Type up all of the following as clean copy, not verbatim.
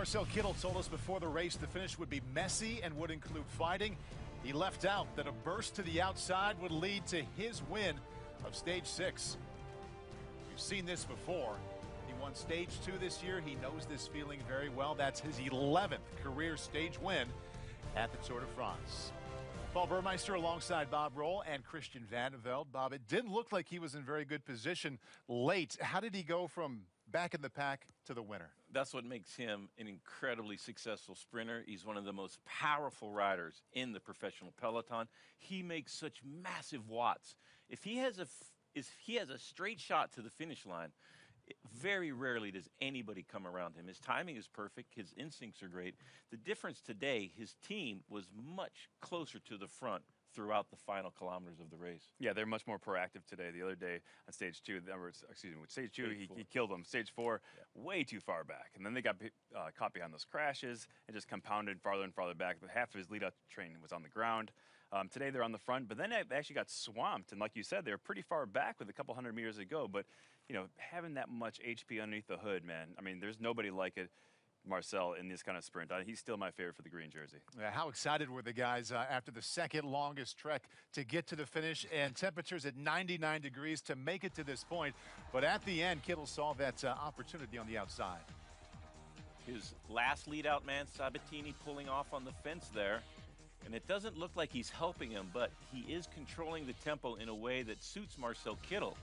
Marcel Kittel told us before the race the finish would be messy and would include fighting. He left out that a burst to the outside would lead to his win of Stage 6. We've seen this before. He won Stage 2 this year. He knows this feeling very well. That's his 11th career stage win at the Tour de France. Paul Burmeister alongside Bob Roll and Christian Vande Velde. Bob, it didn't look like he was in very good position late. How did he go from back in the pack to the winner? That's what makes him an incredibly successful sprinter. He's one of the most powerful riders in the professional peloton. He makes such massive watts. If he has a straight shot to the finish line, very rarely does anybody come around him. His timing is perfect. His instincts are great. The difference today, his team was much closer to the front throughout the final kilometers of the race. Yeah, they're much more proactive today. The other day on Stage 2, with Stage 2, he killed them. Stage 4, way too far back. And then they got caught behind those crashes and just compounded farther and farther back. But half of his lead-out train was on the ground. Today they're on the front, but then they actually got swamped. And like you said, they were pretty far back with a couple hundred meters to go. But, you know, having that much HP underneath the hood, man, I mean, there's nobody like it. Marcel in this kind of sprint. He's still my favorite for the green jersey. Yeah, how excited were the guys after the second longest trek to get to the finish, and temperatures at 99 degrees to make it to this point. But at the end, Kittel saw that opportunity on the outside. His last lead-out man, Sabatini, pulling off on the fence there. And it doesn't look like he's helping him, but he is controlling the tempo in a way that suits Marcel Kittel.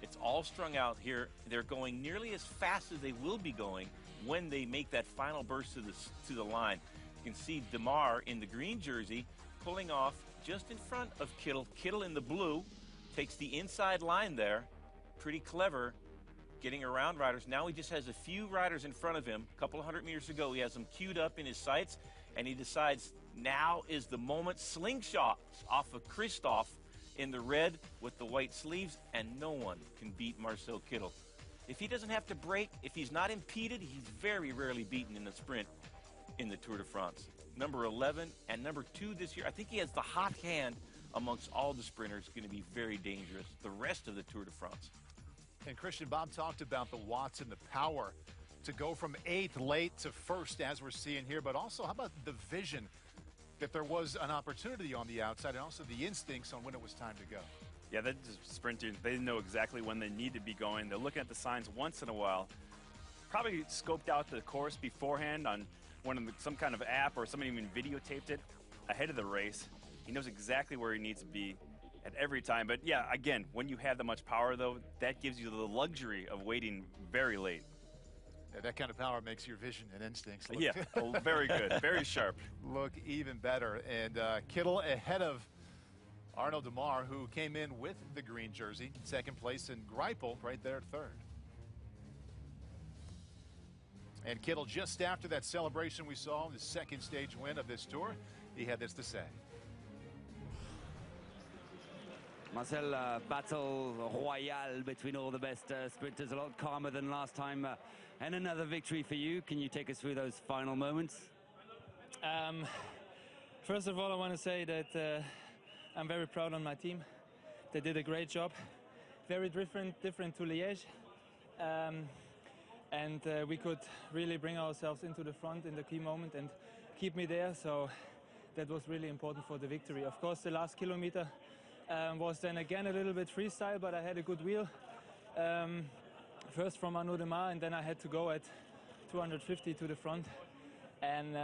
It's all strung out here. They're going nearly as fast as they will be going when they make that final burst to the line. You can see Demar in the green jersey pulling off just in front of Kittel. Kittel in the blue takes the inside line there. Pretty clever getting around riders. Now he just has a few riders in front of him. A couple of 100 meters ago, he has them queued up in his sights, and he decides now is the moment. Slingshot off of Christoph in the red with the white sleeves, and no one can beat Marcel Kittel. If he doesn't have to brake, if he's not impeded, he's very rarely beaten in a sprint in the Tour de France. Number 11 and number 2 this year. I think he has the hot hand amongst all the sprinters, going to be very dangerous the rest of the Tour de France. And Christian, Bob talked about the watts and the power to go from 8th late to 1st, as we're seeing here, but also how about the vision that there was an opportunity on the outside, and also the instincts on when it was time to go. Yeah, they're just sprinting. They know exactly when they need to be going. They're looking at the signs once in a while. Probably scoped out the course beforehand on some kind of app, or somebody even videotaped it ahead of the race. He knows exactly where he needs to be at every time. But yeah, again, when you have that much power, though, that gives you the luxury of waiting very late. Yeah, that kind of power makes your vision and instincts look very good, very sharp. Look even better. And Kittel ahead of Arnaud Demar, who came in with the green jersey, 2nd place, and Greipel right there at 3rd. And Kittel, just after that celebration we saw, the 2nd stage win of this tour, he had this to say. Marcel, battle royale between all the best sprinters, a lot calmer than last time, and another victory for you. Can you take us through those final moments? First of all, I want to say that I'm very proud on my team. They did a great job. Very different to Liège. And we could really bring ourselves into the front in the key moment and keep me there. So that was really important for the victory. Of course, the last kilometer was then again a little bit freestyle, but I had a good wheel. First from Arnaud Demar, and then I had to go at 250 to the front. And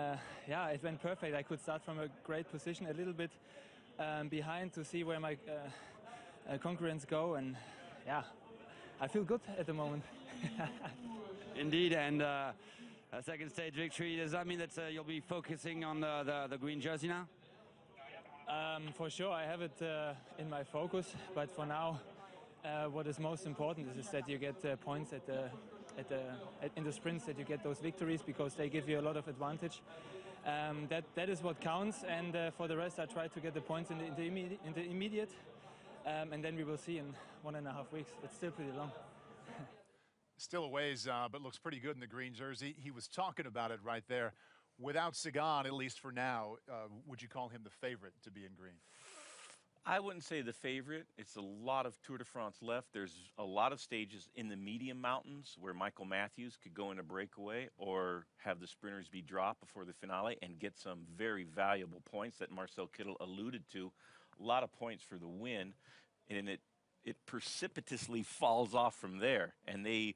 yeah, it went perfect. I could start from a great position, a little bit behind to see where my concurrents go. And yeah, I feel good at the moment. Indeed, and a 2nd stage victory. Does that mean that you'll be focusing on the green jersey now? For sure, I have it in my focus, but for now, what is most important is that you get points in the sprints, that you get those victories, because they give you a lot of advantage. That is what counts, and for the rest, I try to get the points in the immediate, and then we will see in 1.5 weeks. It's still pretty long. Still a ways, but looks pretty good in the green jersey. He was talking about it right there. Without Sagan, at least for now, would you call him the favorite to be in green? I wouldn't say the favorite. It's a lot of Tour de France left. There's a lot of stages in the medium mountains where Michael Matthews could go in a breakaway or have the sprinters be dropped before the finale and get some very valuable points that Marcel Kittel alluded to. A lot of points for the win, and it precipitously falls off from there. And they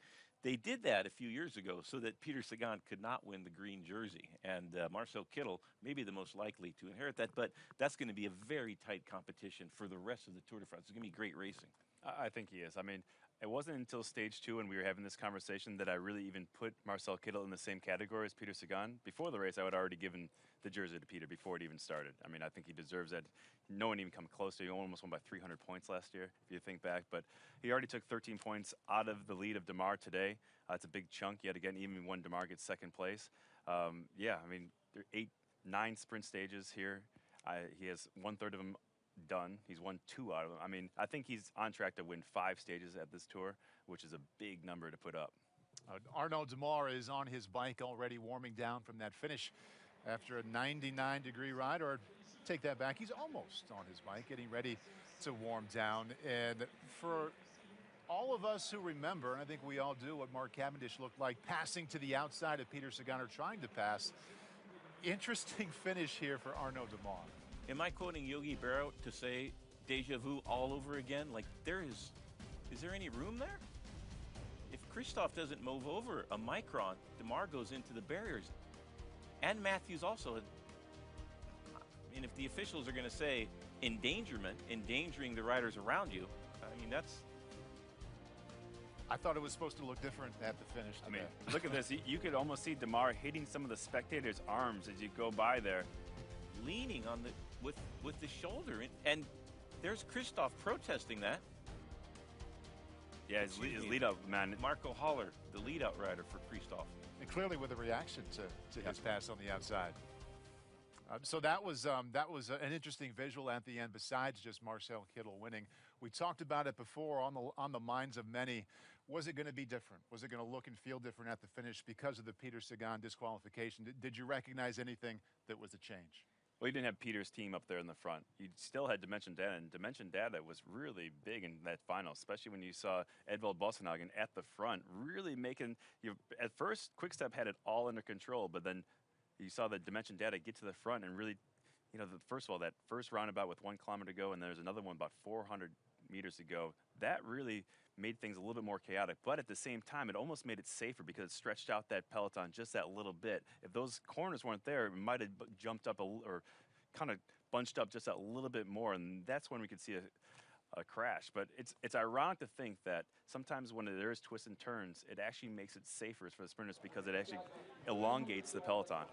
did that a few years ago so that Peter Sagan could not win the green jersey. And Marcel Kittel may be the most likely to inherit that, but that's going to be a very tight competition for the rest of the Tour de France. It's going to be great racing. I think he is. I mean, it wasn't until stage 2 when we were having this conversation that I really even put Marcel Kittel in the same category as Peter Sagan. Before the race, I would already given the jersey to Peter before it even started. I mean, I think he deserves that. No one even come close to it. He almost won by 300 points last year, if you think back. But he already took 13 points out of the lead of Demar today. It's a big chunk yet again, even when Demar gets second place. Yeah, I mean, there are 9 sprint stages here. He has 1/3 of them done. He's won 2 out of them. I mean, I think he's on track to win 5 stages at this tour, which is a big number to put up. Arnaud Demar is on his bike already, warming down from that finish after a 99-degree ride, or take that back, he's almost on his bike, getting ready to warm down. And for all of us who remember, and I think we all do, what Mark Cavendish looked like passing to the outside of Peter Sagan, or trying to pass, interesting finish here for Arnaud Demar. Am I quoting Yogi Berra to say deja vu all over again? Like, is there any room there? If Christophe doesn't move over a micron, Demar goes into the barriers. And Matthews also. I mean, if the officials are going to say endangerment, endangering the riders around you, I mean, that's... I thought it was supposed to look different at the finish today. I mean, look at this. You could almost see Demar hitting some of the spectators' arms as you go by there. Leaning on the with the shoulder, and there's Christophe protesting that. Yeah, his lead up man, Marco Haller, the lead out rider for Christophe, and clearly with a reaction to his pass on the outside. So that was an interesting visual at the end. Besides just Marcel Kittel winning, we talked about it before on the minds of many. Was it going to be different? Was it going to look and feel different at the finish because of the Peter Sagan disqualification? Did you recognize anything that was a change? Well, you didn't have Peter's team up there in the front. You still had Dimension Data, and Dimension Data was really big in that final, especially when you saw Edvald Boasson at the front, really making you. At first, Quickstep had it all under control, but then you saw the Dimension Data get to the front and really, first of all, that first roundabout with 1 kilometer to go, and there's another one about 400 meters to go. That really made things a little bit more chaotic, but at the same time, it almost made it safer because it stretched out that peloton just that little bit. If those corners weren't there, it might have jumped up or kind of bunched up just a little bit more, and that's when we could see a crash. But it's ironic to think that sometimes when there's twists and turns, it actually makes it safer for the sprinters because it actually elongates the peloton.